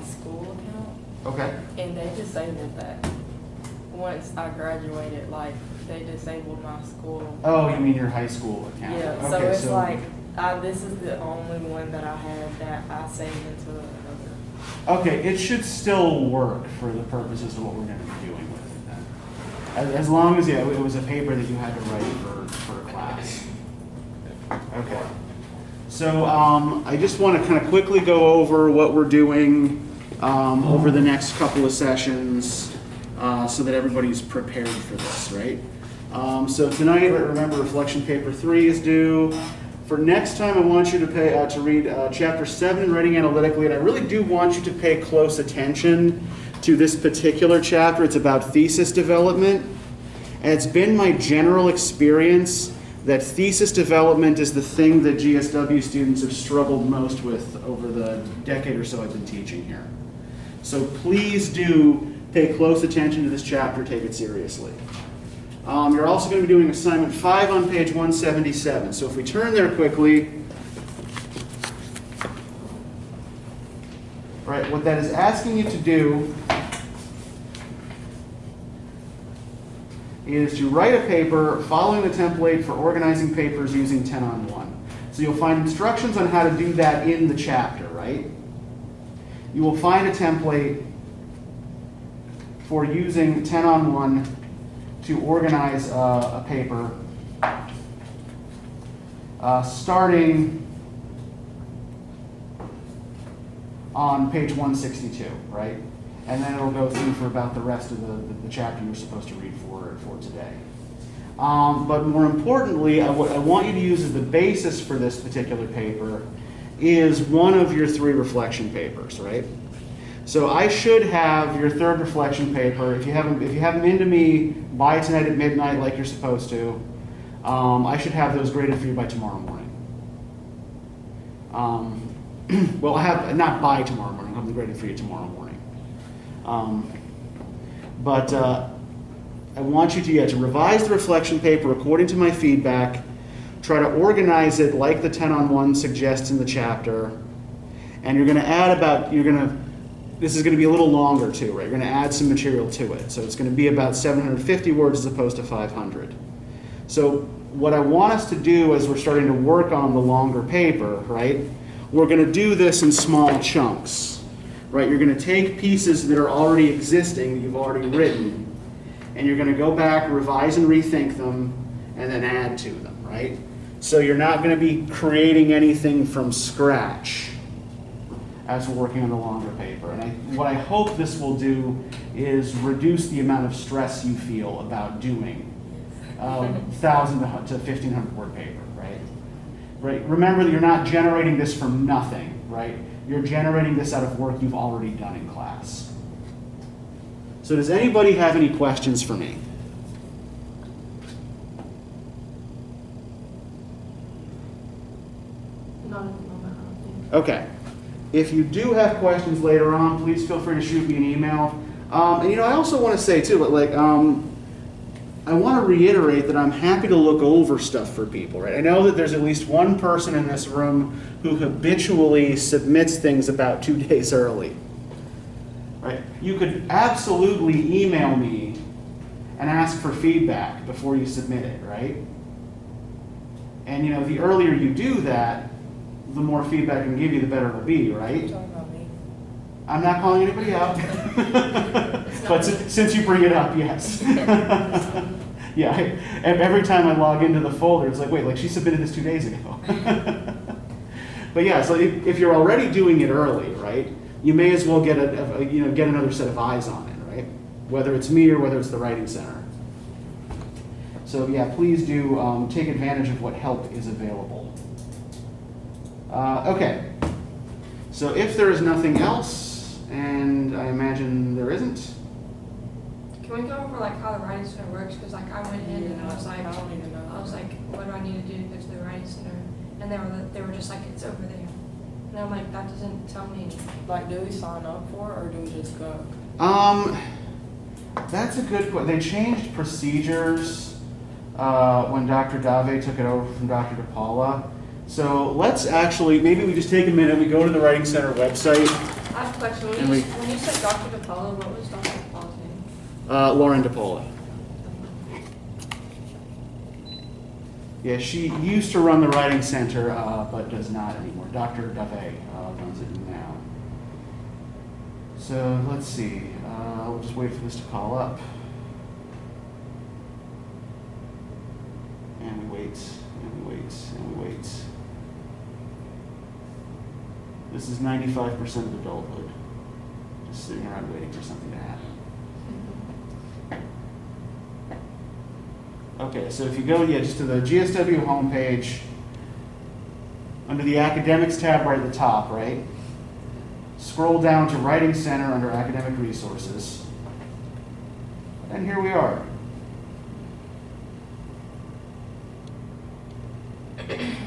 school account, Okay. and they disabled that. Once I graduated, like, they disabled my school. Oh, you mean your high school account? Yeah, Okay, so it's like, this is the only one that I had that I saved into another. Okay, it should still work for the purposes of what we're going to be doing with it then. As long as, yeah, it was a paper that you had to write for a class. Okay. So I just want to kind of quickly go over what we're doing over the next couple of sessions so that everybody's prepared for this, right? So tonight, remember, reflection paper 3 is due. For next time, I want you to read chapter 7, Writing Analytically, and I really do want you to pay close attention to this particular chapter. It's about thesis development, and it's been my general experience that thesis development is the thing that GSW students have struggled most with over the decade or so I've been teaching here. So please do pay close attention to this chapter, take it seriously. You're also going to be doing assignment 5 on page 177. So if we turn there quickly, right, what that is asking you to do is to write a paper following the template for organizing papers using 10-on-1. So you'll find instructions on how to do that in the chapter, right? You will find a template for using 10-on-1 to organize a paper starting on page 162, right? And then it'll go through for about the rest of the chapter you're supposed to read for today. But more importantly, what I want you to use as the basis for this particular paper is one of your 3 reflection papers, right? So I should have your 3rd reflection paper. If you haven't them into me by tonight at midnight like you're supposed to, I should have those graded for you by tomorrow morning. Well, I have, not by tomorrow morning, I'll have them graded for you tomorrow morning. But I want you to revise the reflection paper according to my feedback, try to organize it like the 10-on-1 suggests in the chapter, and you're going to add this is going to be a little longer too, right? You're going to add some material to it. So it's going to be about 750 words as opposed to 500. So what I want us to do as we're starting to work on the longer paper, right? We're going to do this in small chunks, right? You're going to take pieces that are already existing, that you've already written, and you're going to go back, revise and rethink them, and then add to them, right? So you're not going to be creating anything from scratch as we're working on the longer paper. And what I hope this will do is reduce the amount of stress you feel about doing 1,000 to 1,500 word paper, right? Right. Remember that you're not generating this from nothing, right? You're generating this out of work you've already done in class. So does anybody have any questions for me? Not at the moment, I don't think. Okay. If you do have questions later on, please feel free to shoot me an email. And I also want to say too, I want to reiterate that I'm happy to look over stuff for people, right? I know that there's at least one person in this room who habitually submits things about 2 days early, right? You could absolutely email me and ask for feedback before you submit it, right? And the earlier you do that, the more feedback I can give you, the better it'll be, right? You're talking about me. I'm not calling anybody out. But since you bring it up, yes. Yeah, every time I log into the folder, it's like, wait, she submitted this 2 days ago. But yeah, so if you're already doing it early, right, you may as well get get another set of eyes on it, right? Whether it's me or whether it's the Writing Center. So yeah, please do take advantage of what help is available. Okay, so if there is nothing else, and I imagine there isn't. Can we go over how the Writing Center works? Because I went in and I was like, I don't even know. what do I need to do to go to the Writing Center? And they were just like, it's over there. And I'm like, that doesn't tell me anything. Do we sign up for it, or do we just go? That's a good question. They changed procedures when Dr. Dave took it over from Dr. DePaula. So let's maybe we just take a minute, we go to the Writing Center website, I have a question. And we- When you said Dr. DePaulo, what was Dr. DePaulo's name? Lauren DePola. Yeah, she used to run the writing center, but does not anymore. Dr. Dave runs it now. So let's see. We'll just wait for this to call up. And we wait, and we wait, and we wait. This is 95% of adulthood. Just sitting around waiting for something to happen. Okay, so if you go, just to the GSW homepage, under the Academics tab right at the top, right? Scroll down to Writing Center under Academic Resources. And here we are.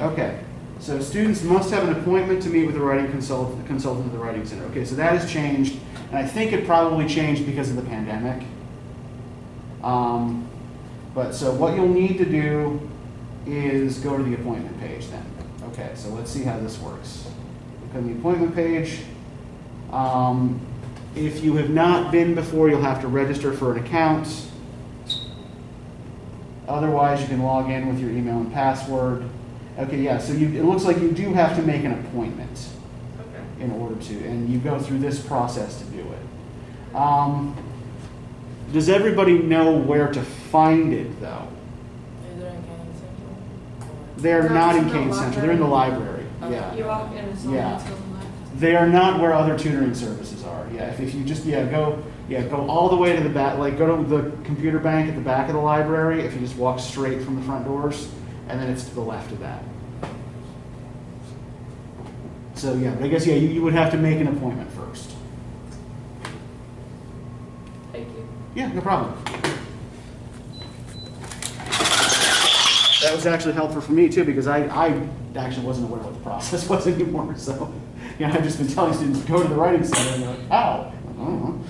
Okay, so students must have an appointment to meet with a writing consultant at the Writing Center. Okay, so that has changed, and I think it probably changed because of the pandemic. But so what you'll need to do is go to the appointment page then. Okay, so let's see how this works. Go to the appointment page. If you have not been before, you'll have to register for an account. Otherwise, you can log in with your email and password. Okay, yeah, so it looks like you do have to make an appointment in order to, and you go through this process to do it. Does everybody know where to find it, though? Is it in Canyon Central? They're No, not it's in in the Kane Center. They're in the library. Okay. Yeah. You walk in and Yeah. someone's to the left. They are not where other tutoring services are. Yeah, if you just go all the way to the back, like go to the computer bank at the back of the library. If you just walk straight from the front doors, and then it's to the left of that. So yeah, but I guess you would have to make an appointment first. Thank you. Yeah, no problem. That was actually helpful for me too, because I actually wasn't aware what the process was anymore. So, I've just been telling students go to the writing center, and they're like, how? I don't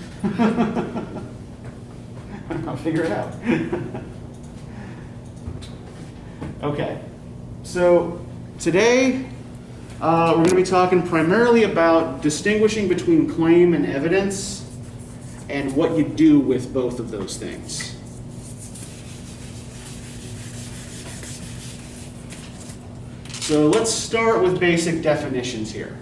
know. I'll figure it out. Okay, so today we're going to be talking primarily about distinguishing between claim and evidence and what you do with both of those things. So let's start with basic definitions here.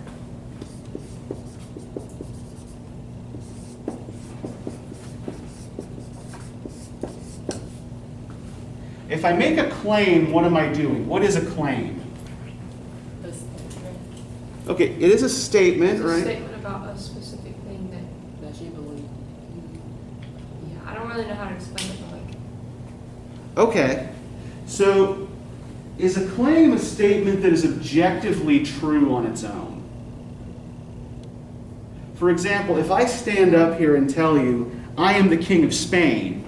If I make a claim, what am I doing? What is a claim? A statement Okay, it is a statement, It's a right? statement about a specific thing that, that you believe. yeah, I don't really know how to explain it, but like, Okay, so is a claim a statement that is objectively true on its own? For example, if I stand up here and tell you, I am the king of Spain,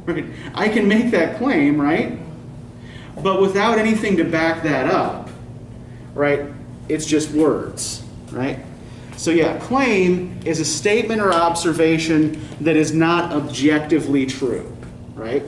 right? I can make that claim, right? But without anything to back that up, right? It's just words, right? So yeah, claim is a statement or observation that is not objectively true, right?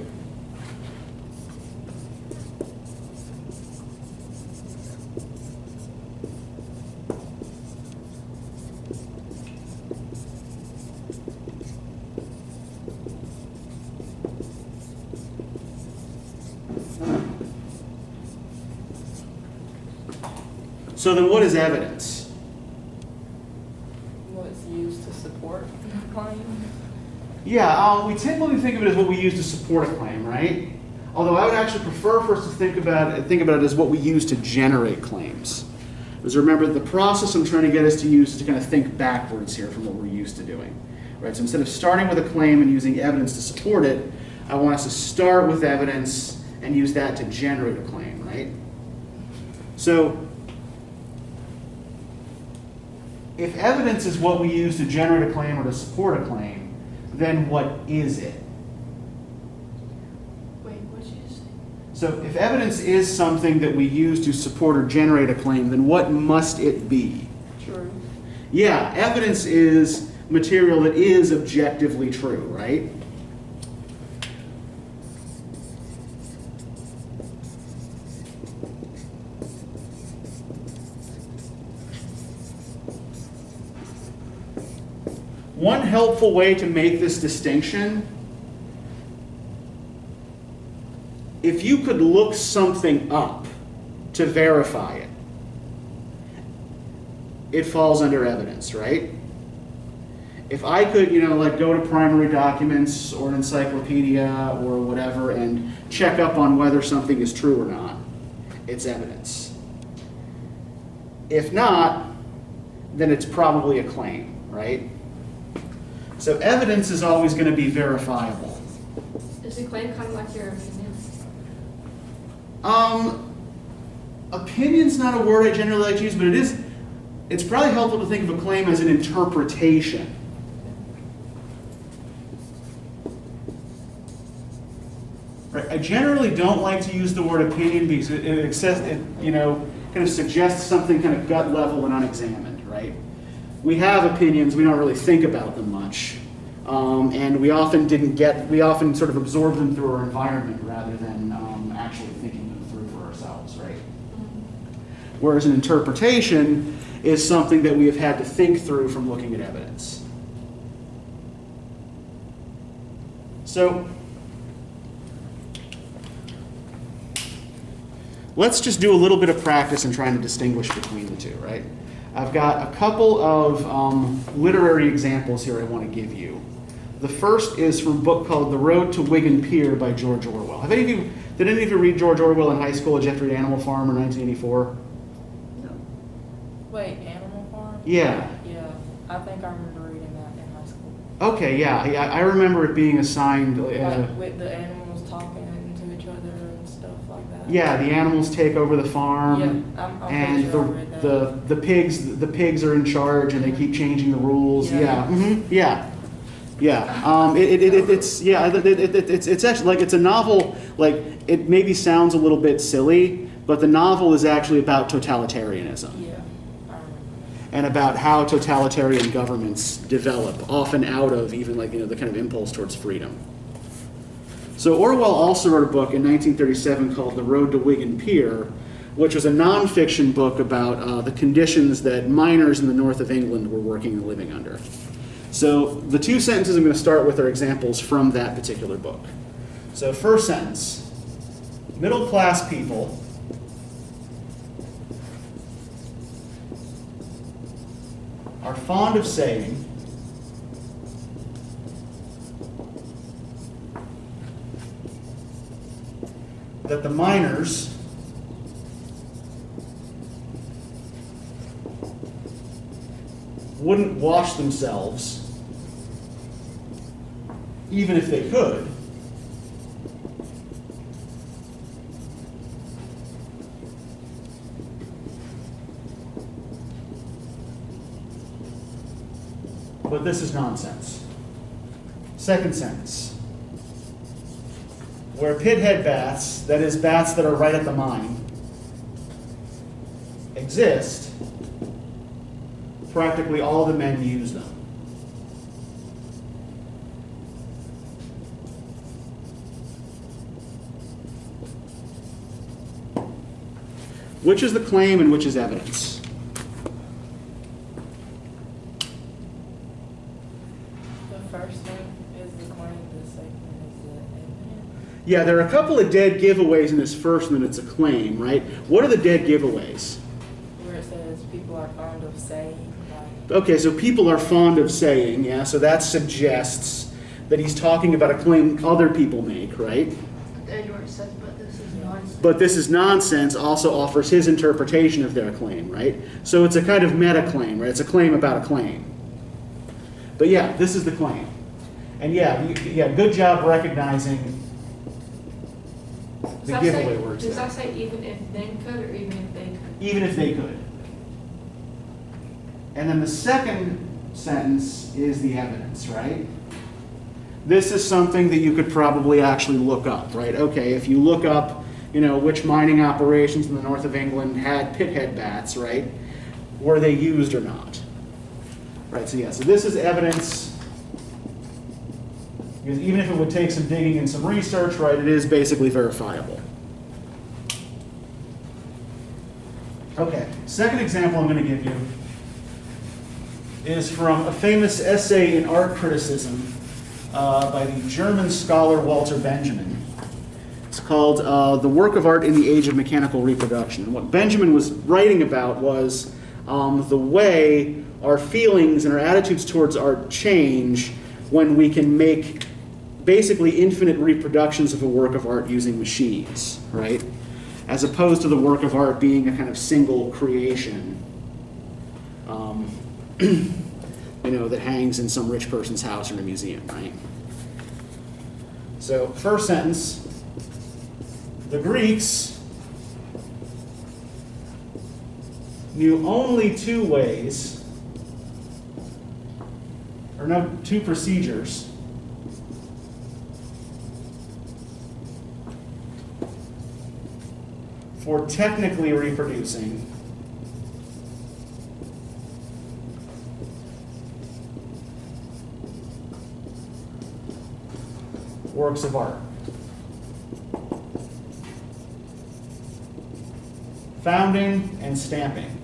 So then what is evidence? What's used to support the claim? Yeah, we typically think of it as what we use to support a claim, right? Although I would actually prefer for us to think about it as what we use to generate claims. Because remember, the process I'm trying to get us to use is to kind of think backwards here from what we're used to doing. Right? So instead of starting with a claim and using evidence to support it, I want us to start with evidence and use that to generate a claim, right? So if evidence is what we use to generate a claim or to support a claim, then what is it? wait, what did you just say? So if evidence is something that we use to support or generate a claim, then what must it be? True. Yeah, evidence is material that is objectively true, right? One helpful way to make this distinction, if you could look something up to verify it, it falls under evidence, right? If I could, like go to primary documents or an encyclopedia or whatever and check up on whether something is true or not, it's evidence. If not, then it's probably a claim, right? So evidence is always going to be verifiable. Is a claim kind of like your opinion? Opinion's not a word I generally like to use, but it's probably helpful to think of a claim as an interpretation. Right. I generally don't like to use the word opinion because it kind of suggests something kind of gut level and unexamined, right? We have opinions, we don't really think about them much. And we often sort of absorb them through our environment rather than actually thinking them through for ourselves, right? Whereas an interpretation is something that we have had to think through from looking at evidence. So, let's just do a little bit of practice in trying to distinguish between the two, right? I've got a couple of literary examples here I want to give you. The first is from a book called The Road to Wigan Pier by George Orwell. Did any of you read George Orwell in high school? Did you have to read Animal Farm in 1984? No. Wait, Animal Farm? Yeah. Yeah, I think I remember reading that in high school. Okay, yeah. I remember it being assigned. Like with the animals talking to each other and stuff like that. Yeah, the animals take over the farm, Yeah, I'm and pretty sure I read that. the pigs are in charge, and they keep changing the rules. Yeah. It's actually like it's a novel. Like it maybe sounds a little bit silly, but the novel is actually about totalitarianism. Yeah, I remember. And about how totalitarian governments develop, often out of even the kind of impulse towards freedom. So Orwell also wrote a book in 1937 called The Road to Wigan Pier, which was a nonfiction book about the conditions that miners in the north of England were working and living under. So the two sentences I'm going to start with are examples from that particular book. So first sentence, middle class people are fond of saying that the miners wouldn't wash themselves even if they could, but this is nonsense. Second sentence. Where pithead baths, that is baths that are right at the mine, exist, practically all the men use them. Which is the claim and which is evidence? The first one is the claim, the second is the evidence. Yeah, there are a couple of dead giveaways in this first one, and it's a claim, right? What are the dead giveaways? Where it says people are fond of saying, like, Okay, so people are fond of saying, yeah, so that suggests that he's talking about a claim other people make, right? Edward says, but this is nonsense. But this is nonsense also offers his interpretation of their claim, right? So it's a kind of meta claim, right? It's a claim about a claim. But yeah, this is the claim. And yeah, good job recognizing the giveaway words Does there. that say even if they could or even if they could? Even if they could. And then the second sentence is the evidence, right? This is something that you could probably actually look up, right? Okay, if you look up, which mining operations in the north of England had pithead baths, right? Were they used or not? Right, so yeah, so this is evidence. Because even if it would take some digging and some research, right, it is basically verifiable. Okay, second example I'm going to give you is from a famous essay in art criticism by the German scholar Walter Benjamin. It's called The Work of Art in the Age of Mechanical Reproduction. And what Benjamin was writing about was the way our feelings and our attitudes towards art change when we can make basically infinite reproductions of a work of art using machines, right? As opposed to the work of art being a kind of single creation, that hangs in some rich person's house or in a museum, right? So, first sentence, the Greeks knew only two ways, or no, two procedures for technically reproducing works of art. Founding and stamping.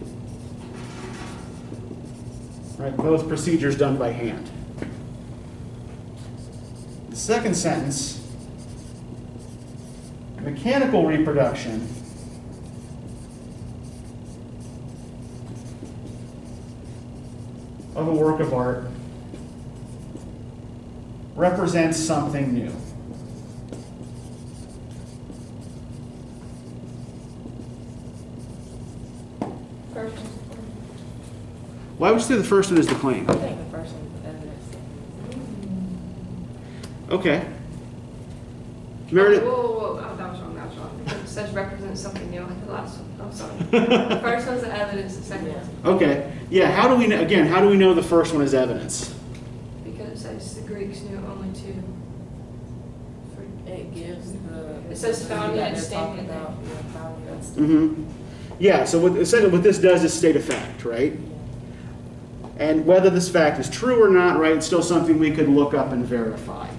Right, both procedures done by hand. The second sentence, mechanical reproduction of a work of art represents something new. First, Why would you say the first one is the claim? I think the first one is evidence. Okay. Meredith? Whoa, oh, that was wrong. Because it says represents something new, like the last one. I'm sorry. The first one's the evidence, the second Yeah. one's Okay. Yeah, how do we know, again, how do we know the first one is evidence? because it says the Greeks knew only two. It gives the. It says founding and they're stamping. talking about, yeah, founding and stamping. Mm-hmm. Yeah, so essentially what this does is state a fact, right? And whether this fact is true or not, right, it's still something we could look up and verify.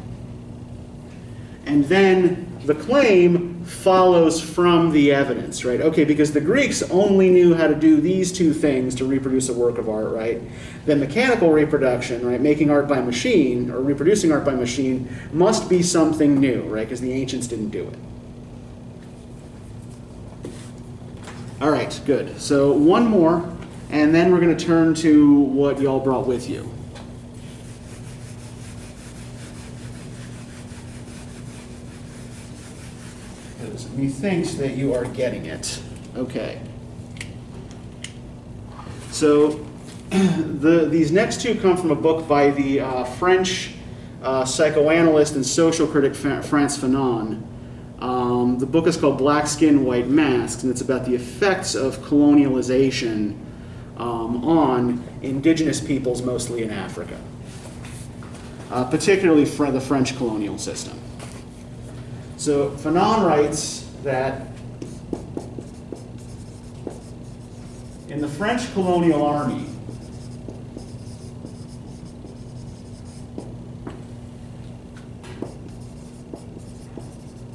And then the claim follows from the evidence, right? Okay, because the Greeks only knew how to do these two things to reproduce a work of art, right? Then mechanical reproduction, right, making art by machine or reproducing art by machine must be something new, right? Because the ancients didn't do it. All right, good. So one more, and then we're going to turn to what y'all brought with you. Because methinks that you are getting it. Okay. So these next two come from a book by the French psychoanalyst and social critic Frantz Fanon. The book is called Black Skin, White Masks, and it's about the effects of colonialization on indigenous peoples, mostly in Africa, particularly the French colonial system. So Fanon writes that in the French colonial army,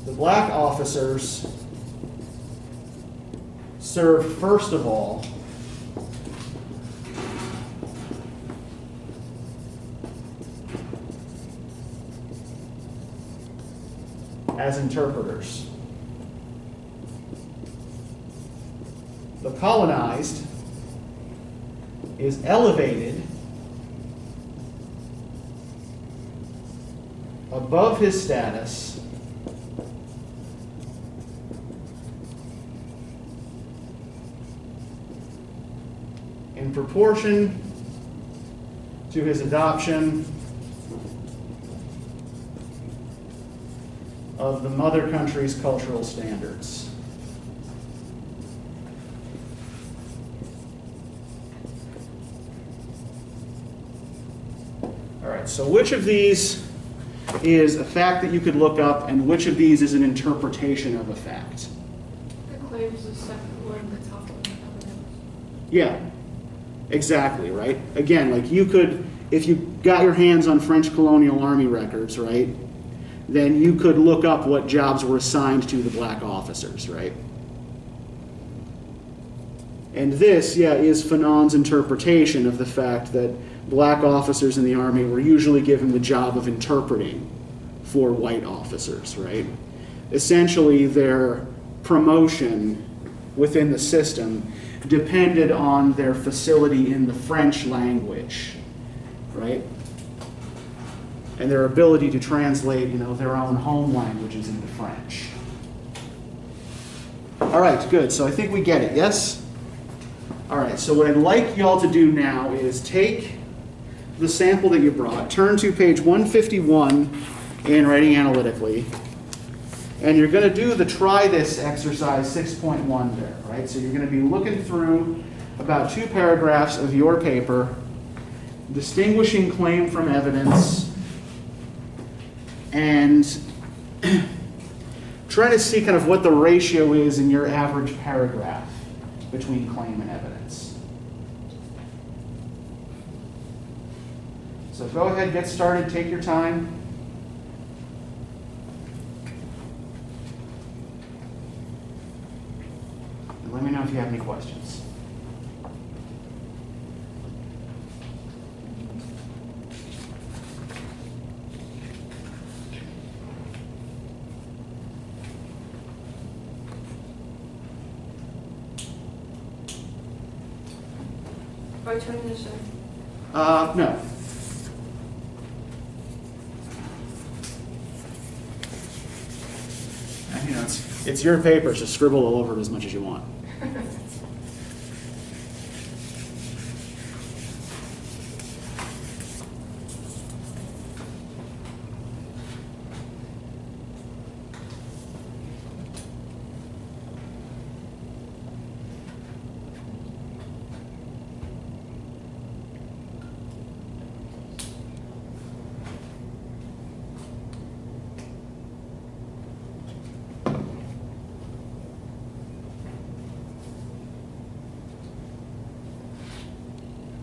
the black officers served first of all as interpreters. The colonized is elevated above his status in proportion to his adoption of the mother country's cultural standards. All right, so which of these is a fact that you could look up, and which of these is an interpretation of a fact? The claim is the second one, the top one, the evidence. Yeah, exactly, right? Again, like you could, if you got your hands on French colonial army records, right, then you could look up what jobs were assigned to the black officers, right? And this, yeah, is Fanon's interpretation of the fact that black officers in the Army were usually given the job of interpreting for white officers, right? Essentially, their promotion within the system depended on their facility in the French language, right? And their ability to translate, their own home languages into French. All right, good. So I think we get it, yes? All right, so what I'd like y'all to do now is take the sample that you brought, turn to page 151 in Writing Analytically, and you're going to do the try this exercise 6.1 there, right? So you're going to be looking through about 2 paragraphs of your paper, distinguishing claim from evidence, and trying to see kind of what the ratio is in your average paragraph between claim and evidence. So go ahead, get started, take your time. And let me know if you have any questions. Are you turning this in? No. And, it's your paper, so scribble all over it as much as you want.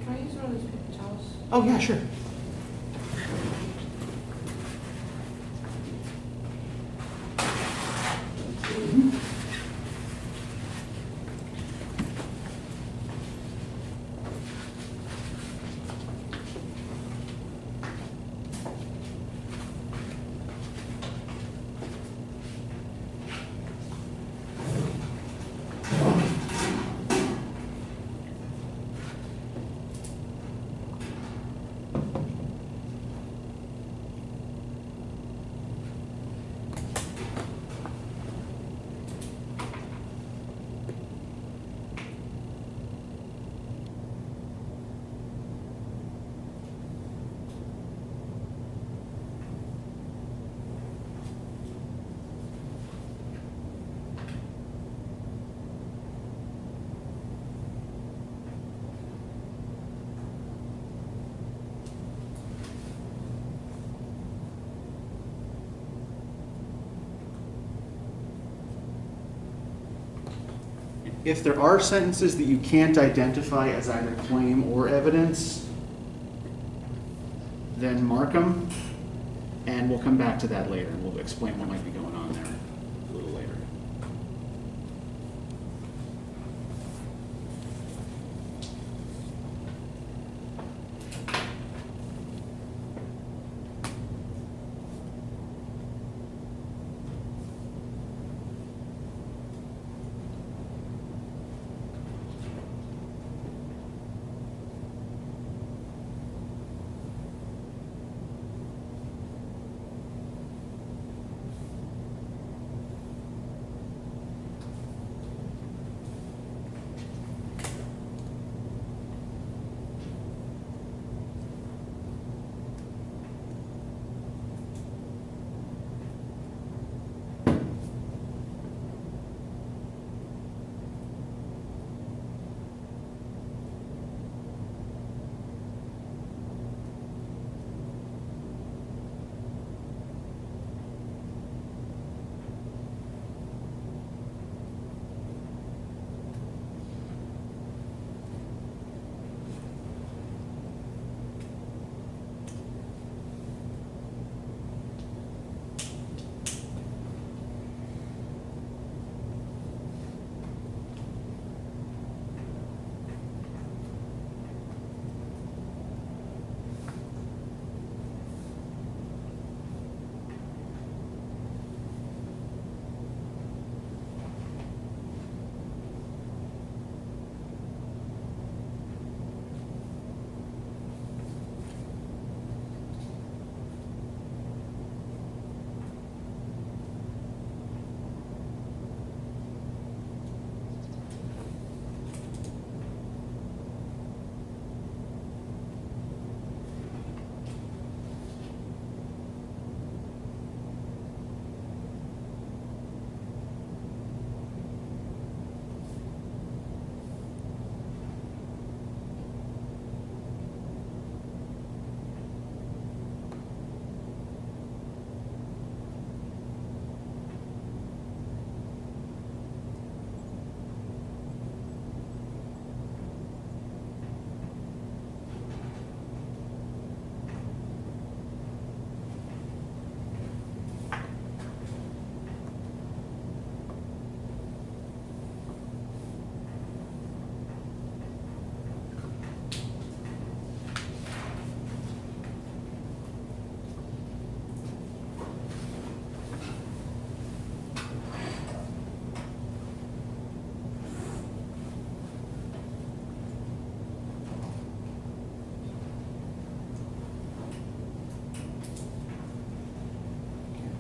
Can I use one of those paper towels? Oh, yeah, sure. If there are sentences that you can't identify as either claim or evidence, then mark them, and we'll come back to that later, and we'll explain what might be going on there a little later.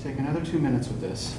Take another 2 minutes with this.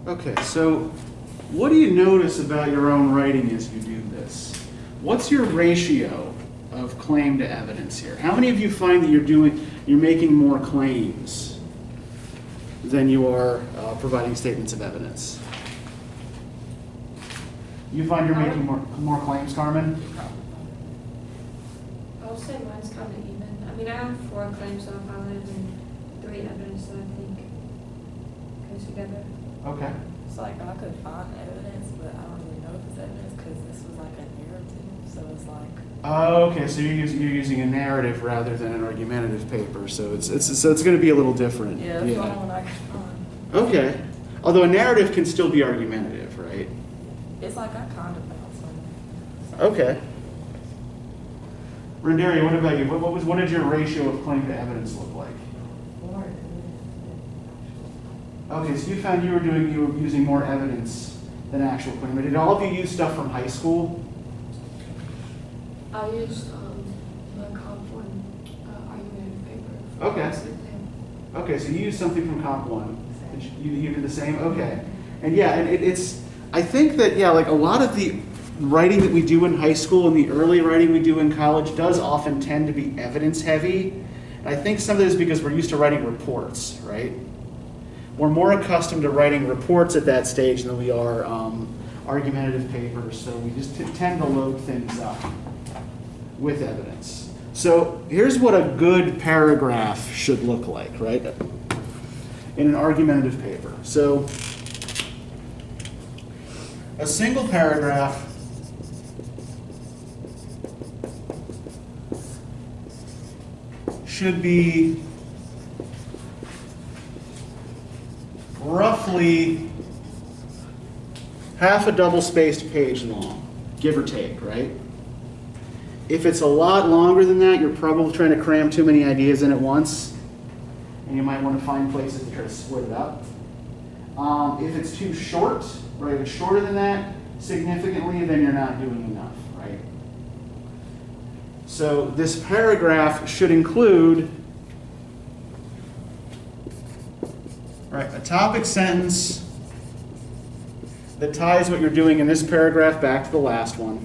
Okay, so what do you notice about your own writing as you do this? What's your ratio of claim to evidence here? How many of you find that you're making more claims than you are providing statements of evidence? You find you're making more claims, Carmen? I'll say mine's kind of even. I mean, I have 4 claims that I filed and 3 evidence that I think goes together. Okay. It's like I could find evidence, but I don't really know if it's evidence because this was like a narrative. So it's like. Oh, okay. So you're using a narrative rather than an argumentative paper. So it's going to be a little different. Yeah, that's the only one I could find. Okay. Although a narrative can still be argumentative, right? It's like I kind of found some. Okay. Rendaria, what about you? What did your ratio of claim to evidence look like? More. Okay, so you found you were using more evidence than actual claim. Did all of you use stuff from high school? I used the Comp 1 argumentative paper. Okay. Okay, so you used something from Comp 1. You did the same? Okay. And yeah, it's, I think that, yeah, like a lot of the writing that we do in high school and the early writing we do in college does often tend to be evidence heavy. And I think some of this is because we're used to writing reports, right? We're more accustomed to writing reports at that stage than we are argumentative papers, so we just tend to load things up with evidence. So here's what a good paragraph should look like, right? In an argumentative paper. So a single paragraph should be roughly half a double-spaced page long, give or take, right? If it's a lot longer than that, you're probably trying to cram too many ideas in at once, and you might want to find places to try to split it up. If it's too short, right, if it's shorter than that significantly, then you're not doing enough, right? So this paragraph should include, right, a topic sentence that ties what you're doing in this paragraph back to the last one,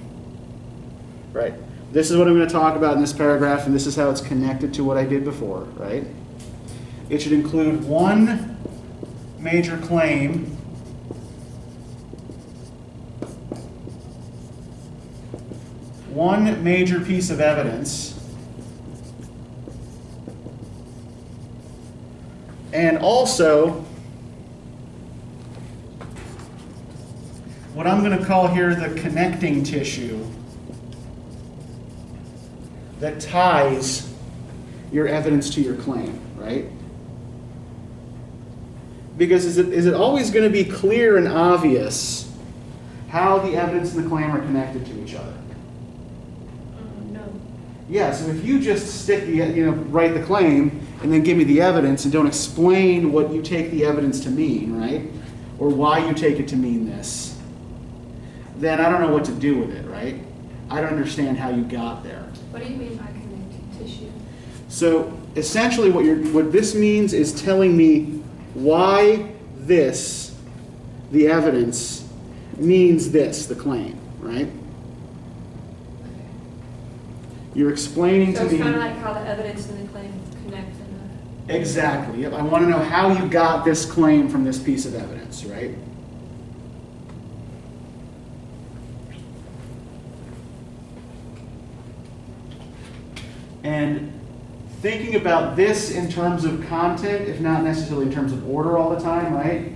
right? This is what I'm going to talk about in this paragraph, and this is how it's connected to what I did before, right? It should include one major claim, one major piece of evidence, and also what I'm going to call here the connecting tissue that ties your evidence to your claim, right? Because is it always going to be clear and obvious how the evidence and the claim are connected to each other? No. Yeah, so if you just stick write the claim and then give me the evidence and don't explain what you take the evidence to mean, right? Or why you take it to mean this, then I don't know what to do with it, right? I don't understand how you got there. What do you mean by connective tissue? So essentially what this means is telling me why this, the evidence, means this, the claim, right? You're explaining So to it's me... kind of like how the evidence and the claim connect in Exactly. Yep. I want to know how you got this claim from this piece of evidence, right? And thinking about this in terms of content, if not necessarily in terms of order all the time, right?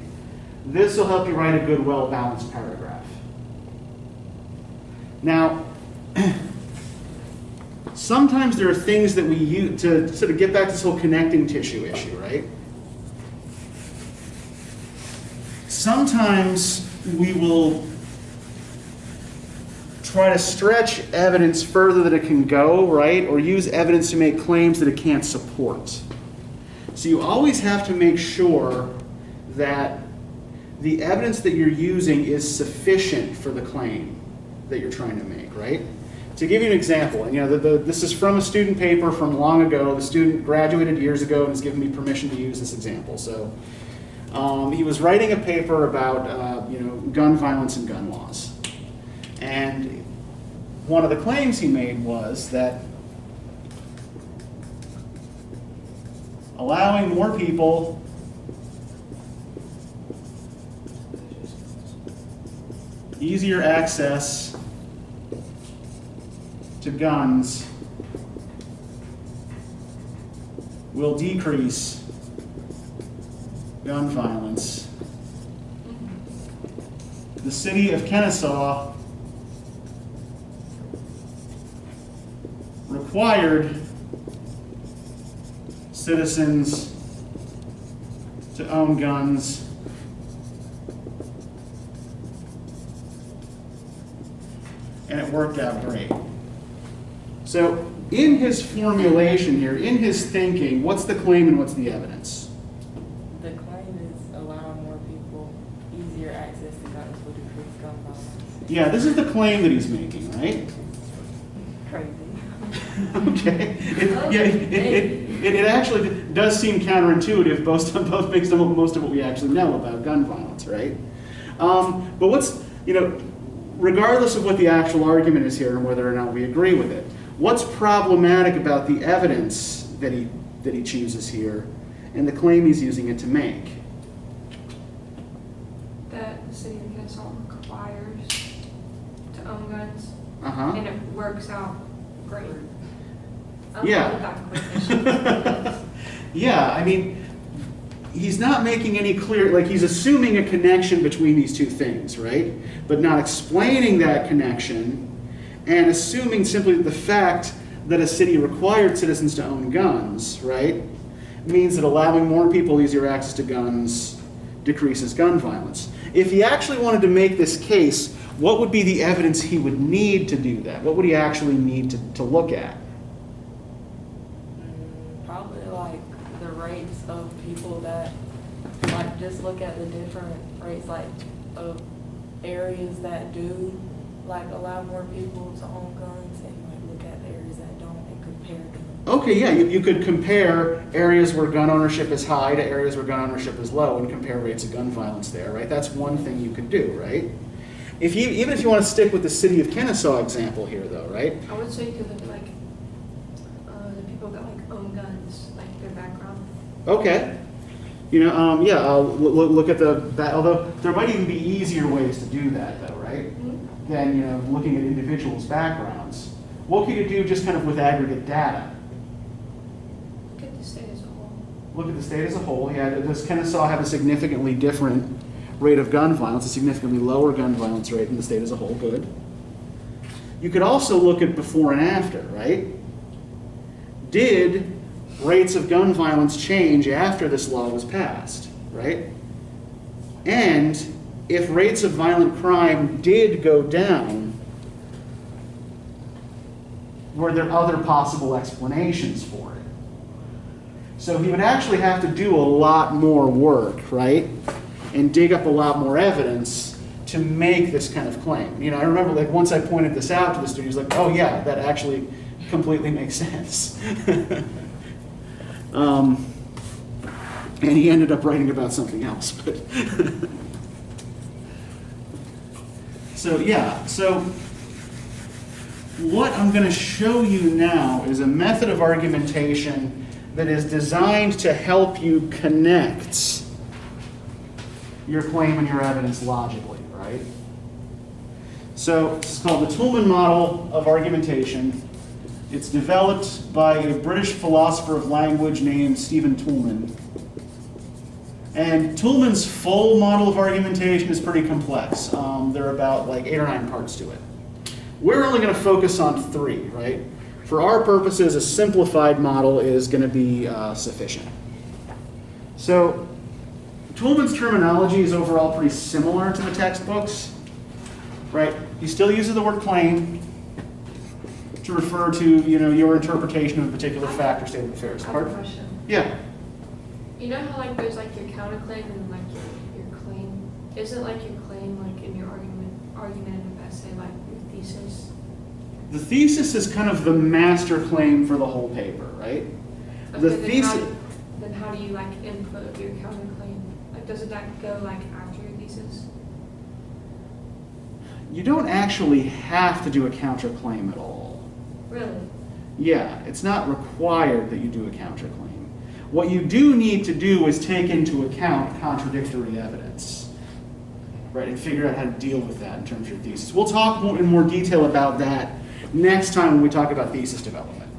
This will help you write a good, well-balanced paragraph. Now, sometimes there are things that we use to sort of get back to this whole connecting tissue issue, right? Sometimes we will try to stretch evidence further than it can go, right? Or use evidence to make claims that it can't support. So you always have to make sure that the evidence that you're using is sufficient for the claim that you're trying to make, right? To give you an example, and this is from a student paper from long ago. The student graduated years ago and has given me permission to use this example. So he was writing a paper about gun violence and gun laws. And one of the claims he made was that allowing more people easier access to guns will decrease gun violence. The city of Kennesaw required citizens to own guns and it worked out great. So in his formulation here, in his thinking, what's the claim and what's the evidence? The claim is allowing more people easier access to guns will decrease gun violence. Yeah, this is the claim that he's making, right? Crazy. Okay. It actually does seem counterintuitive, based on most of what we actually know about gun violence, right? But what's, regardless of what the actual argument is here and whether or not we agree with it, what's problematic about the evidence that he chooses here and the claim he's using it to make? that the city of Kennesaw requires to own guns, Uh-huh. and it works out great. Yeah. Yeah, I mean, he's not making any clear, like he's assuming a connection between these two things, right? But not explaining that connection and assuming simply that the fact that a city required citizens to own guns, right, means that allowing more people easier access to guns decreases gun violence. If he actually wanted to make this case, what would be the evidence he would need to do that? What would he actually need to look at? Probably like the rates of people that, like, just look at the different rates, like, of areas that do, like, allow more people to own guns, and like look at the areas that don't and compare them. Okay, yeah, you could compare areas where gun ownership is high to areas where gun ownership is low and compare rates of gun violence there, right? That's one thing you could do, right? Even if you want to stick with the city of Kennesaw example here, though, right? I would say you could look at like the people that like own guns, like their background. Okay. Yeah, I'll look at that, although there might even be easier ways to do that, though, right? Mm-hmm. Than, looking at individuals' backgrounds. What could you do just kind of with aggregate data? Look at the state as a whole. Look at the state as a whole. Yeah, does Kennesaw have a significantly different rate of gun violence, a significantly lower gun violence rate in the state as a whole? Good. You could also look at before and after, right? did rates of gun violence change after this law was passed, right? And if rates of violent crime did go down, were there other possible explanations for it? So he would actually have to do a lot more work, right? And dig up a lot more evidence to make this kind of claim. You know, I remember like once I pointed this out to the student, he was like, oh yeah, that actually completely makes sense. And he ended up writing about something else. But so yeah, so what I'm going to show you now is a method of argumentation that is designed to help you connect your claim and your evidence logically, right? So this is called the Toolman Model of Argumentation. It's developed by a British philosopher of language named Stephen Toolman. And Toolman's full model of argumentation is pretty complex. There are about like 8 or 9 parts to it. We're only going to focus on 3, right? For our purposes, a simplified model is going to be sufficient. So Toolman's terminology is overall pretty similar to the textbooks, right? He still uses the word claim to refer to, you know, your interpretation of a particular fact or state of affairs. I have a question. Yeah. You know how like there's like your counterclaim and like your claim? Isn't like your claim like in your argumentative essay like your thesis? The thesis is kind of the master claim for the whole paper, right? Okay, The then thesis. Then how do you like input your counterclaim? Like doesn't that go like after your thesis? You don't actually have to do a counterclaim at all. Really? Yeah, it's not required that you do a counterclaim. What you do need to do is take into account contradictory evidence, right, and figure out how to deal with that in terms of your thesis. We'll talk in more detail about that next time when we talk about thesis development.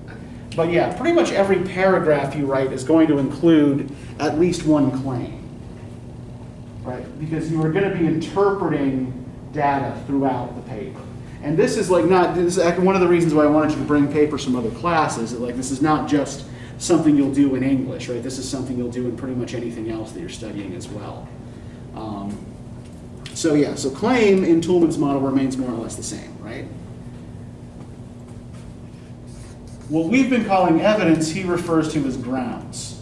But yeah, pretty much every paragraph you write is going to include at least one claim, right, because you are going to be interpreting data throughout the paper. And this is like not, this is one of the reasons why I wanted you to bring papers from other classes, that like this is not just something you'll do in English, right? This is something you'll do in pretty much anything else that you're studying as well. So yeah, so claim in Toolman's model remains more or less the same, right? What we've been calling evidence, he refers to as grounds,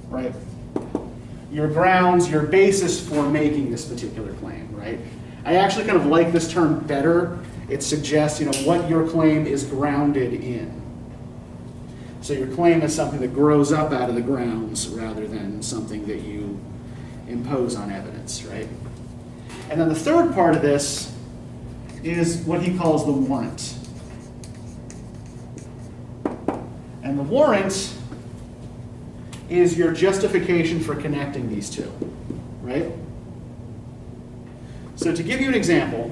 right? Your grounds, your basis for making this particular claim, right? I actually kind of like this term better. It suggests, you know, what your claim is grounded in. So your claim is something that grows up out of the grounds rather than something that you impose on evidence, right? And then the third part of this is what he calls the warrant. And the warrant is your justification for connecting these two, right? So to give you an example,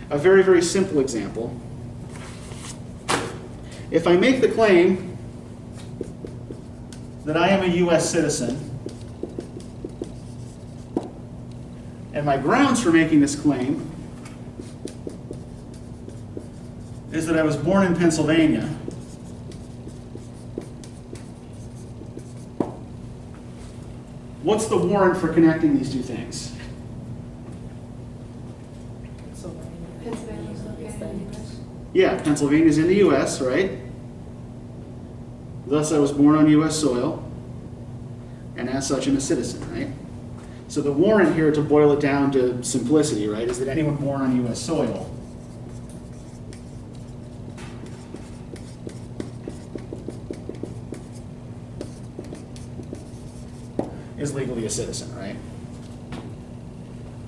a very, very simple example, if I make the claim that I am a U.S. citizen, and my grounds for making this claim is that I was born in Pennsylvania, what's the warrant for connecting these two things? Pennsylvania's located in the US. Yeah, Pennsylvania's in the U.S., right? Thus, I was born on U.S. soil, and as such, I'm a citizen, right? So the warrant here, to boil it down to simplicity, right, is that anyone born on U.S. soil is legally a citizen, right?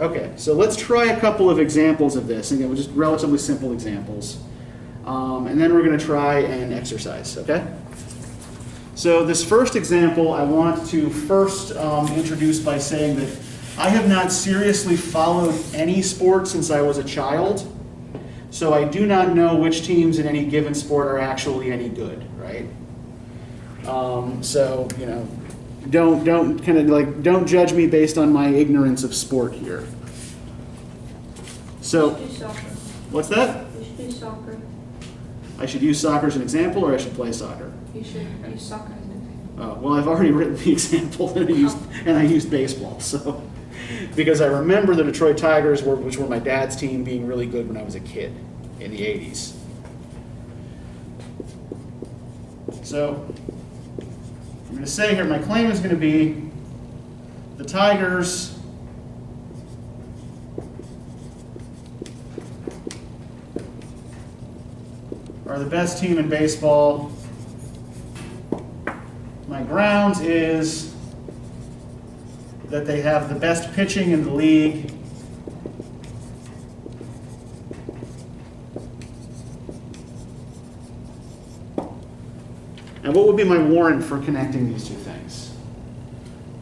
Okay, so let's try a couple of examples of this. Again, just relatively simple examples. And then we're going to try an exercise, okay? So this first example, I want to first introduce by saying that I have not seriously followed any sport since I was a child. So I do not know which teams in any given sport are actually any good, right? So, you know, don't judge me based on my ignorance of sport here. We So, should do soccer. what's that? We should do soccer. I should use soccer as an example, or I should play soccer? You should use soccer as an example. Well, I've already written the example, and I used baseball, so. Because I remember the Detroit Tigers, which were my dad's team, being really good when I was a kid in the 80s. So, I'm going to say here, my claim is going to be the Tigers are the best team in baseball. My grounds is that they have the best pitching in the league. And what would be my warrant for connecting these two things?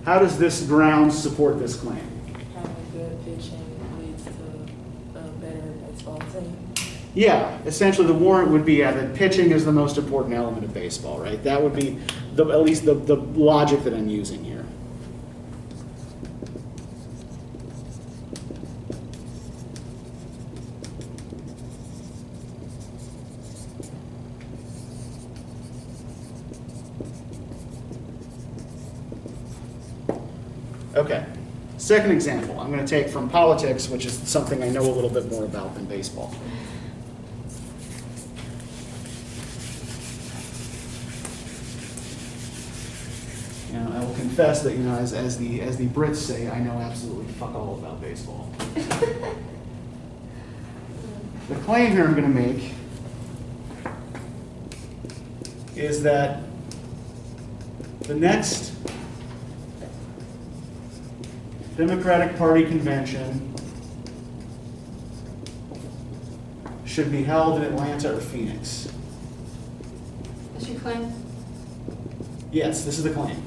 How does this ground support this claim? Having good pitching leads to a better baseball team. Yeah, essentially the warrant would be that pitching is the most important element of baseball, right? That would be at least the logic that I'm using here. Okay, second example I'm going to take from politics, which is something I know a little bit more about than baseball. I will confess that, as the Brits say, I know absolutely fuck all about baseball. The claim here I'm going to make is that the next Democratic Party convention should be held in Atlanta or Phoenix. That's your claim? Yes, this is the claim.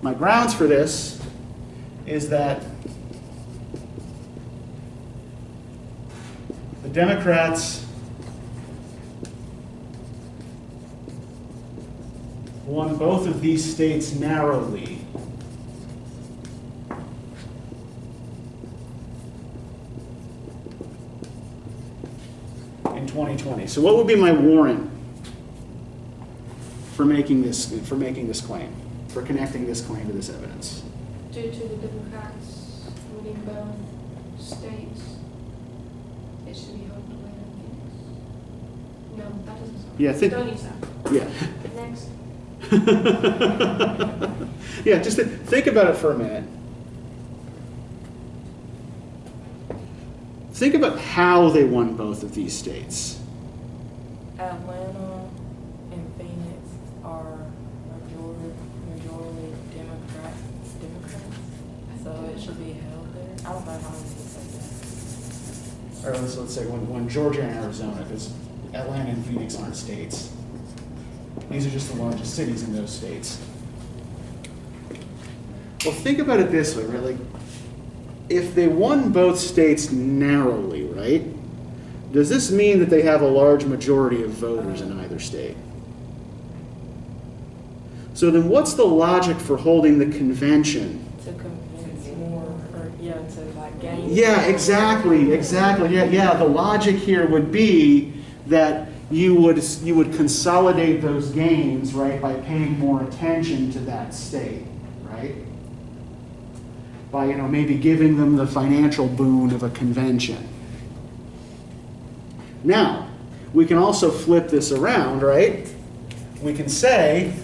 My grounds for this is that the Democrats won both of these states narrowly. In 2020. So what would be my warrant for making this claim, for connecting this claim to this evidence? Due to the Democrats winning both states, it should be held in Atlanta and Phoenix. No, that doesn't sound Yeah, right. Don't use that. Yeah. Next. Yeah, just think about it for a minute. Think about how they won both of these states. Atlanta and Phoenix are majority Democrats, so it should be held there. I don't know how to say that. Or let's say when Georgia and Arizona, because Atlanta and Phoenix aren't states. These are just the largest cities in those states. Well, think about it this way, right? Like, if they won both states narrowly, right? Does this mean that they have a large majority of voters in either state? So then what's the logic for holding the convention? To convince more, or to like gain. Yeah, exactly. Yeah, the logic here would be that you would consolidate those gains, right, by paying more attention to that state, right? By, maybe giving them the financial boon of a convention. Now, we can also flip this around, right? We can say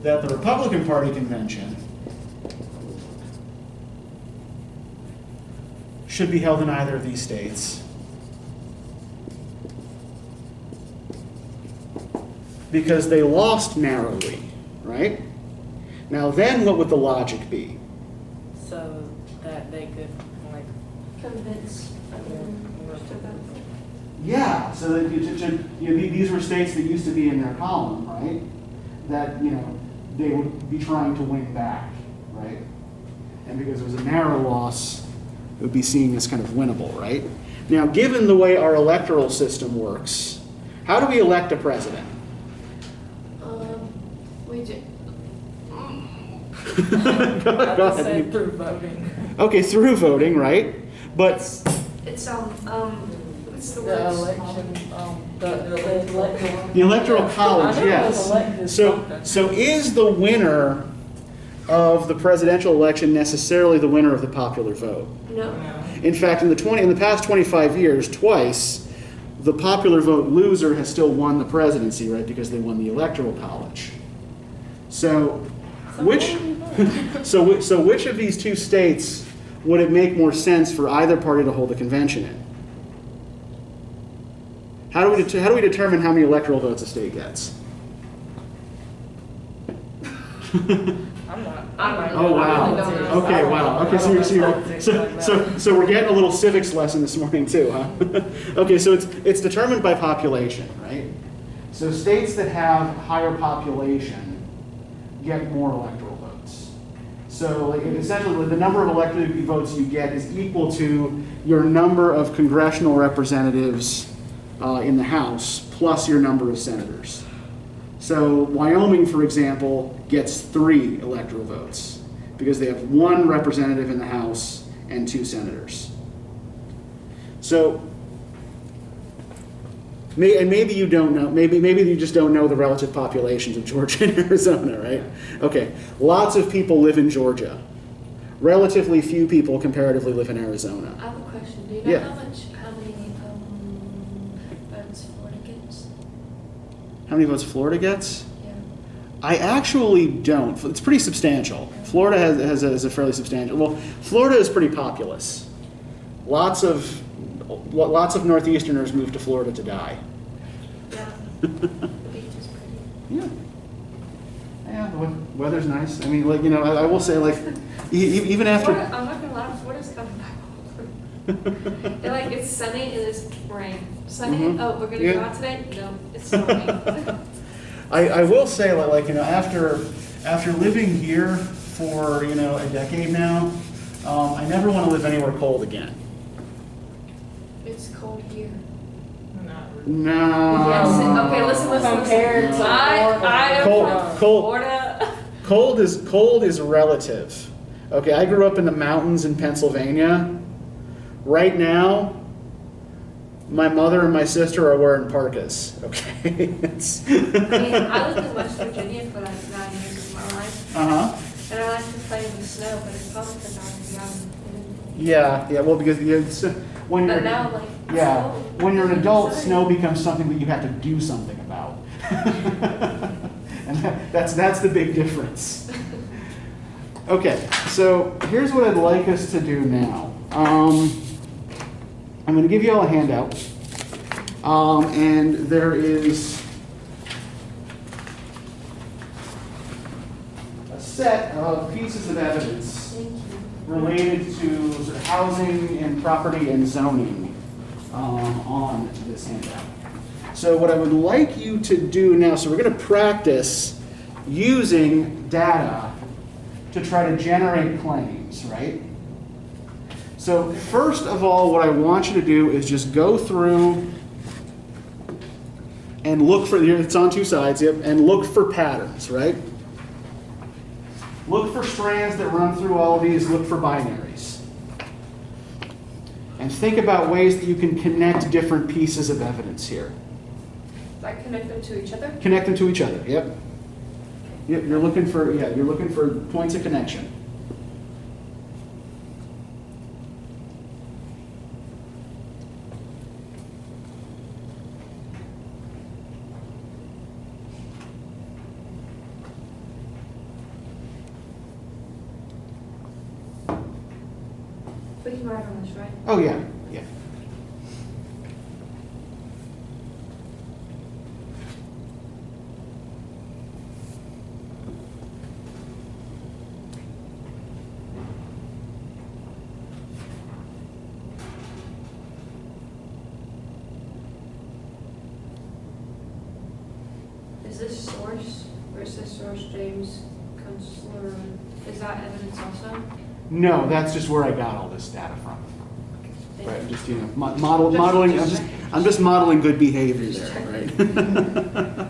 that the Republican Party convention should be held in either of these states because they lost narrowly, right? Now then what would the logic be? So that they could like Convince everyone to vote. Yeah, so that these were states that used to be in their column, right? That, they would be trying to win back, right? And because it was a narrow loss, it would be seen as kind of winnable, right? Now, given the way our electoral system works, how do we elect a president? We do. Go I just ahead. said through voting. Okay, through voting, right? But It's what's the The word? election, the electoral. the electoral college, I know it was yes. elected So, something. so is the winner of the presidential election necessarily the winner of the popular vote? No. In fact, in the past 25 years, twice, the popular vote loser has still won the presidency, right? Because they won the electoral college. So, which, so which of these two states would it make more sense for either party to hold a convention in? How do we determine how many electoral votes a state gets? I'm not. Oh, wow. Okay, wow. Okay, so we're getting a little civics lesson this morning too, huh? Okay, so it's determined by population, right? So states that have higher population get more electoral votes. So like, essentially the number of elected votes you get is equal to your number of congressional representatives in the House plus your number of senators. So Wyoming, for example, gets 3 electoral votes because they have 1 representative in the House and 2 senators. So, and maybe you don't know, maybe you just don't know the relative populations of Georgia and Arizona, right? Okay, lots of people live in Georgia. Relatively few people comparatively live in Arizona. I have a question. Do you know Yeah. how many votes Florida gets? How many votes Florida gets? Yeah. I actually don't. It's pretty substantial. Florida has a fairly substantial. Well, Florida is pretty populous. Lots of Northeasterners move to Florida to die. Yeah. The beach is pretty. Yeah. Yeah, the weather's nice. I mean, like, you know, I will say, like, even after. Florida, I'm not gonna lie, Florida's coming back. And like it's sunny and it's rain. Sunny. Mhm. Oh, we're gonna Yeah. go out today? No, it's storming. I will say, like, you know, after living here for, you know, a decade now, I never want to live anywhere cold again. It's cold here. No. Yes. Okay. Listen. Compared to I am Cold- from cold. Florida. Cold is relative. Okay, I grew up in the mountains in Pennsylvania. Right now, my mother and my sister are wearing parkas. Okay, it's. I mean, I lived in West Virginia for like 9 years of my life, and I like to play in the snow, but it's probably because I was young. Yeah. Well, because when you're But now, like, yeah, snow- when you're an adult, Sorry. snow becomes something that you have to do something about, and that's the big difference. Okay, so here's what I'd like us to do now. I'm going to give you all a handout, and there is a set of pieces of evidence Thank you. related to sort of housing and property and zoning on this handout. So what I would like you to do now, so we're going to practice using data to try to generate claims, right? So first of all, what I want you to do is just go through and look for, it's on 2 sides, yep, and look for patterns, right? Look for strands that run through all of these, look for binaries. And think about ways that you can connect different pieces of evidence here. Like connect them to each other? Connect them to each other, yep. Yep, you're looking for points of connection. We can write on this, right? Oh, yeah, yeah. Is this source, where it says source James Kunstler, is that evidence also? No, that's just where I got all this data from. Thank Right, you. just, you know, modeling, I'm just modeling good behavior Just there, right?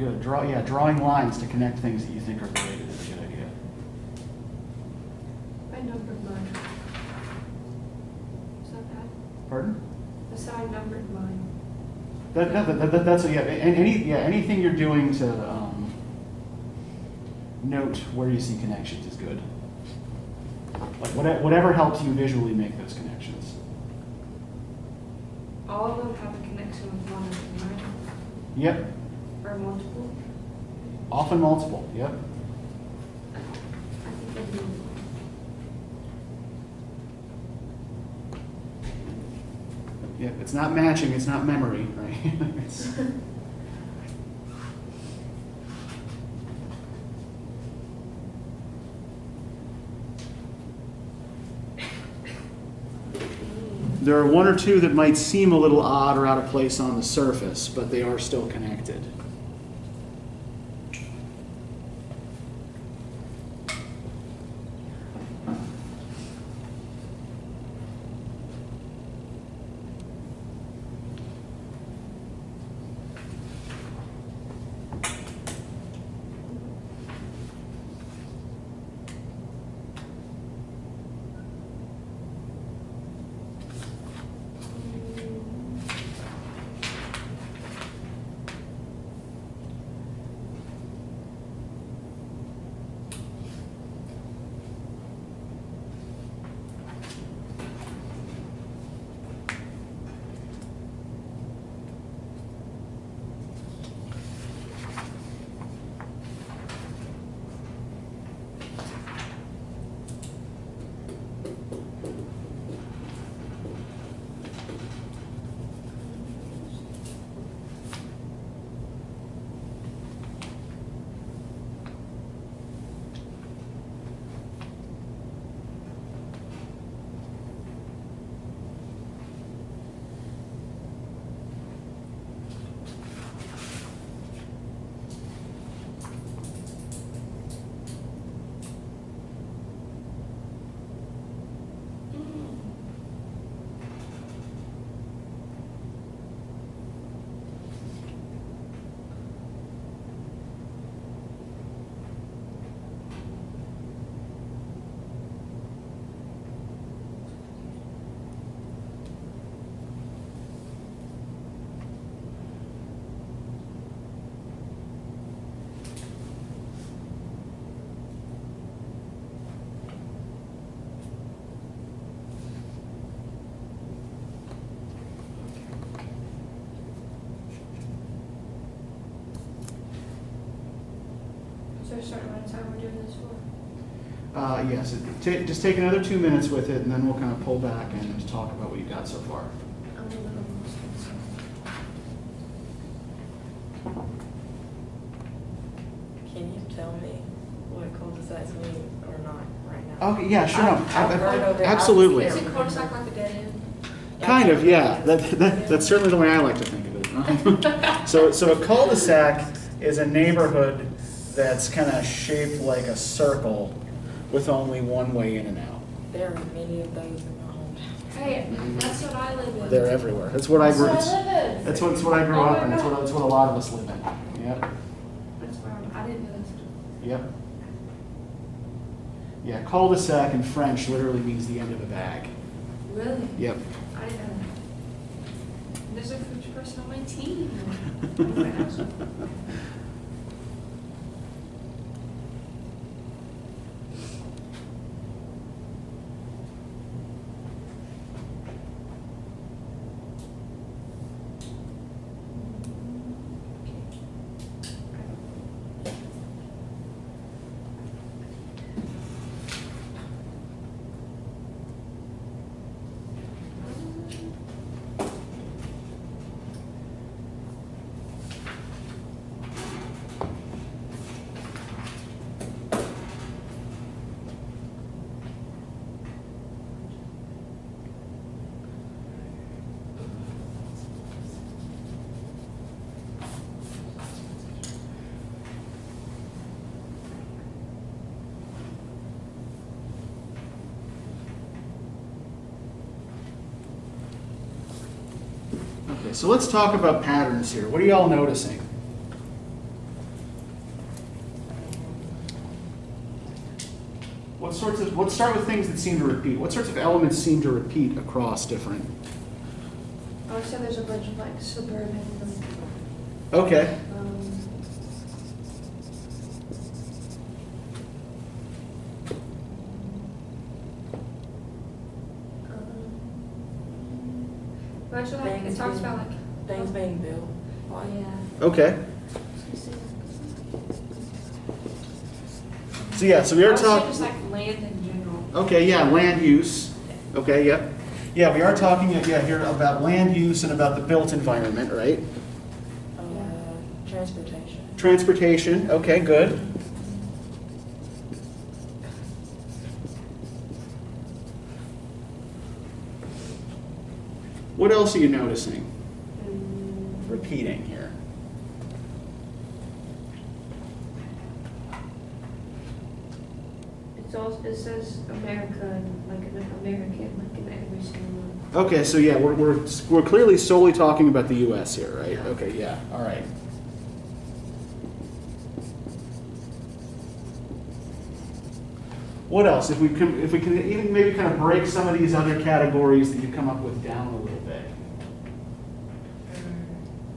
good. Drawing lines to connect things that you think are related is a good idea. I numbered mine. Is that bad? Pardon? That's how I numbered mine. That's anything you're doing to note where you see connections is good. Like whatever helps you visually make those connections. All of them have a connection with one of them, right? Yep. Or multiple? Often multiple. Yep. I think I do. Yep. It's not matching. It's not memory, right? It's, there are one or two that might seem a little odd or out of place on the surface, but they are still connected. Is there a certain amount of time we're doing this for? Yes. Just take another 2 minutes with it, and then we'll kind of pull back and talk about what you've got so far. I'm a little lost myself. Can you tell me what cul-de-sacs mean or not right now? Okay. Yeah. Sure. I've heard of it. Absolutely. Is it cul-de-sac like a dead end? Kind of, yeah. That's certainly the way I like to think of it. So a cul-de-sac is a neighborhood that's kind of shaped like a circle with only one way in and out. There are many of those in my hometown. Hey, that's what I live in. They're everywhere. That's what I grew. That's what I live in. That's what I grew Oh up my in. That's God. what a lot of us live in. Yep. That's where I didn't know this. Yep. Yeah, cul-de-sac in French literally means the end of a bag. Really? Yep. I didn't know that. There's a future person on my team. Okay, so let's talk about patterns here. What are y'all noticing? let's start with things that seem to repeat. What sorts of elements seem to repeat across different? I would say there's a bunch of like suburban, Okay. Actually, like, it Things talks being- about like. Things being built. Like, Yeah. Okay. So yeah, so we I are would say talking. just like land in general. Okay, yeah, land use. Okay, yep. Yeah, we are talking here about land use and about the built environment, right? Transportation. Transportation. Okay, good. What else are you noticing? Repeating here. It's also, it says America and like an American, like in every single one. Okay, so yeah, we're clearly solely talking about the U.S. here, right? Okay, yeah, all right. What else? If we can even maybe kind of break some of these other categories that you come up with down a little bit.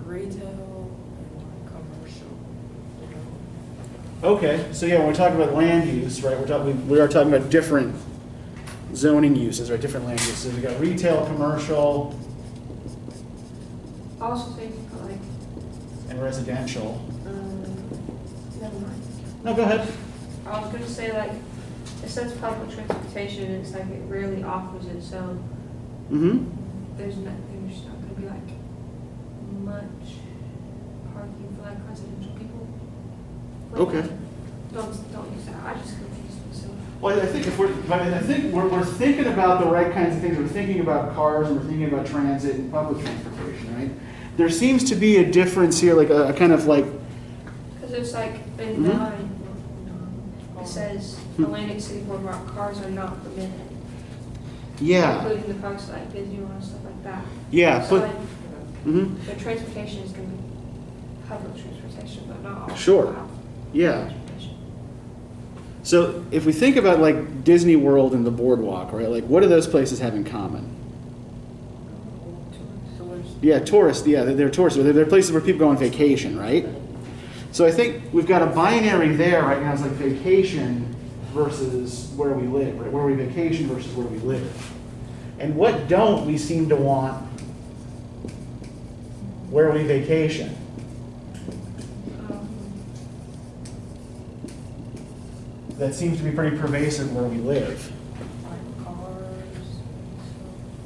Retail and like commercial. You know. Okay, so yeah, when we're talking about land use, right? We are talking about different zoning uses, right? Different land uses. We got retail, commercial, I also think like, and residential. never mind. No, go ahead. I was gonna say like, it says public transportation, and it's like it rarely offers it, so Mm-hmm. there's not gonna be like much parking for like residential people. Like, Okay. Don't use that, I just confused myself. Well, I think we're thinking about the right kinds of things. We're thinking about cars and we're thinking about transit and public transportation, right? There seems to be a difference here, like a kind of like, Cause it's like, in Mhm. 9, it says Atlantic City Boardwalk cars are not permitted. yeah, Including the parks like Disney World and stuff like that. yeah, So but, like, mhm, the transportation is gonna be public transportation, but not all. Sure. will have yeah. transportation. So if we think about like Disney World and the boardwalk, right? Like what do those places have in common? Tourists. Yeah, tourists, yeah, they're tourists. They're places where people go on vacation, right? So I think we've got a binary there right now. It's like vacation versus where we live, right? Where we vacation versus where we live. And what don't we seem to want where we vacation? Um, That seems to be pretty pervasive where we live. Like cars.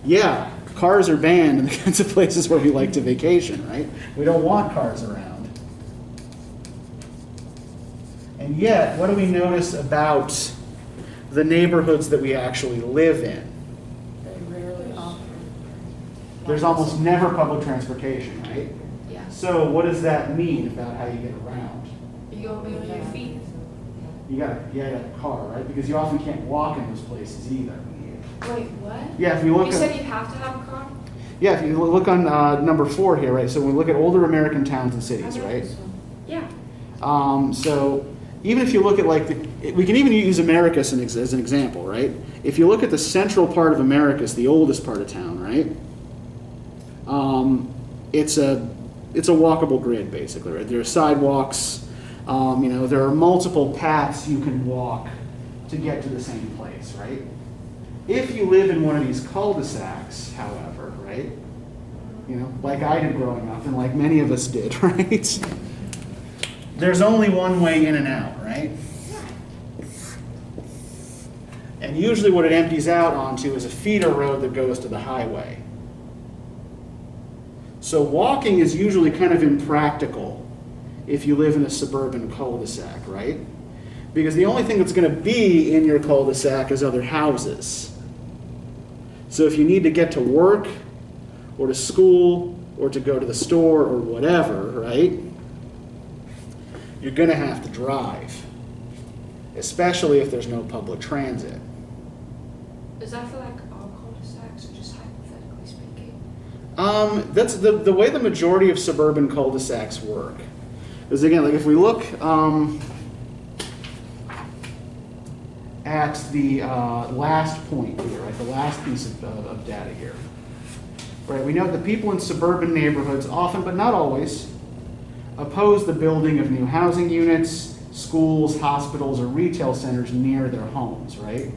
Yeah, cars are banned in the kinds of places where we like to vacation, right? We don't want cars around. And yet, what do we notice about the neighborhoods that we actually live in? They rarely offer. There's almost never public transportation, right? Yeah. So what does that mean about how you get around? You gonna be on your feet. You got a car, right? Because you often can't walk in those places either. Wait, what? Yeah, if you look You at, said you have to have a car? yeah, if you look on number 4 here, right? So we look at older American towns and I cities, read right? this one. Yeah. So even if you look at like we can even use Americus as an example, right? If you look at the central part of Americus, the oldest part of town, right? It's a walkable grid basically, right? There are sidewalks. There are multiple paths you can walk to get to the same place, right? If you live in one of these cul-de-sacs, however, right? Like I did growing up, and like many of us did, right? There's only one way in and out, right? And usually what it empties out onto is a feeder road that goes to the highway. So walking is usually kind of impractical if you live in a suburban cul-de-sac, right? Because the only thing that's going to be in your cul-de-sac is other houses. So if you need to get to work or to school or to go to the store or whatever, right? You're going to have to drive, especially if there's no public transit. Is that for like all cul-de-sacs or just hypothetically speaking? That's the way the majority of suburban cul-de-sacs work. Because again, like if we look at the last point here, right? The last piece of data here. Right, we know that people in suburban neighborhoods often, but not always, oppose the building of new housing units, schools, hospitals, or retail centers near their homes, right?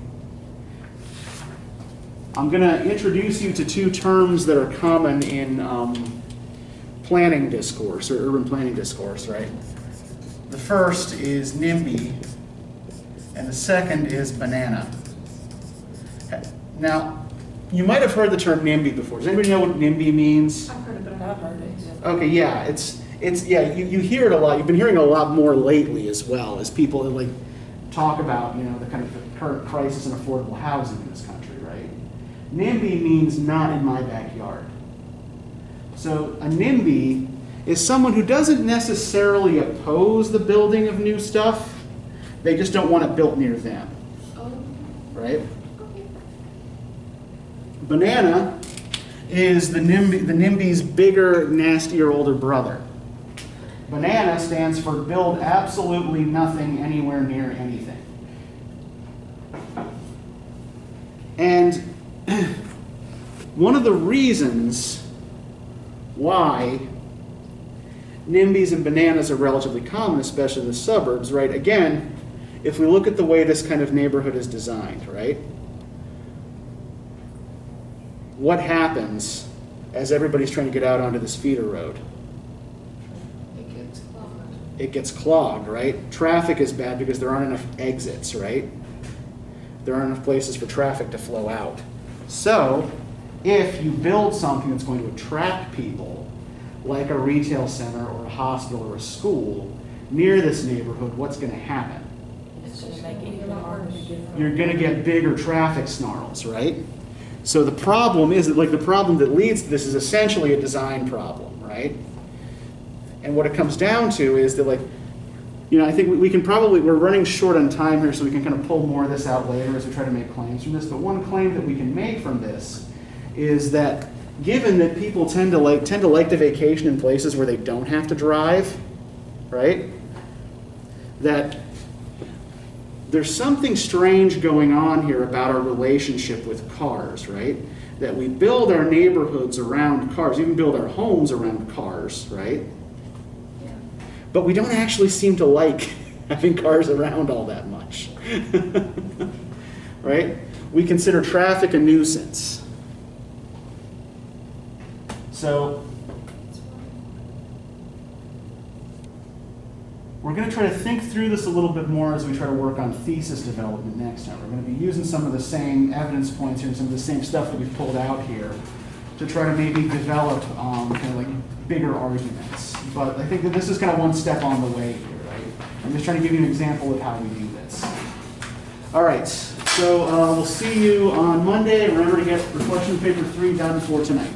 I'm going to introduce you to two terms that are common in planning discourse, or urban planning discourse, right? The first is NIMBY, and the second is banana. Okay. Now, you might have heard the term NIMBY before. Does anybody know what NIMBY means? I've heard of it. I've heard it, yeah. Okay, yeah, you hear it a lot. You've been hearing it a lot more lately as well, as people like talk about, you know, the kind of the current crisis in affordable housing in this country, right? NIMBY means not in my backyard. So a NIMBY is someone who doesn't necessarily oppose the building of new stuff. They just don't want it built near them, Oh, right? okay. Banana is the NIMBY's bigger, nastier older brother. Banana stands for build absolutely nothing anywhere near anything. And one of the reasons why NIMBYs and bananas are relatively common, especially in the suburbs, right? Again, if we look at the way this kind of neighborhood is designed, right? What happens as everybody's trying to get out onto this feeder road? It gets clogged. It gets clogged, right? Traffic is bad because there aren't enough exits, right? There aren't enough places for traffic to flow out. So, if you build something that's going to attract people, like a retail center or a hospital or a school, near this neighborhood, what's going to happen? It's It's just gonna make it even harder to get. You're going to get bigger traffic snarls, right? So the problem is that, like, the problem that leads to this is essentially a design problem, right? And what it comes down to is that, like, you know, I think we can probably, we're running short on time here, so we can kind of pull more of this out later as we try to make claims from this. But one claim that we can make from this is that given that people tend to like to vacation in places where they don't have to drive, right? That there's something strange going on here about our relationship with cars, right? That we build our neighborhoods around cars, even build our homes around cars, right? Yeah. But we don't actually seem to like having cars around all that much, right? We consider traffic a nuisance. So we're going to try to think through this a little bit more as we try to work on thesis development next time. We're going to be using some of the same evidence points here and some of the same stuff that we've pulled out here to try to maybe develop kind of like bigger arguments. But I think that this is kind of one step on the way here, right? I'm just trying to give you an example of how we do this. All right, so we'll see you on Monday. Remember to get reflection paper 3 done for tonight.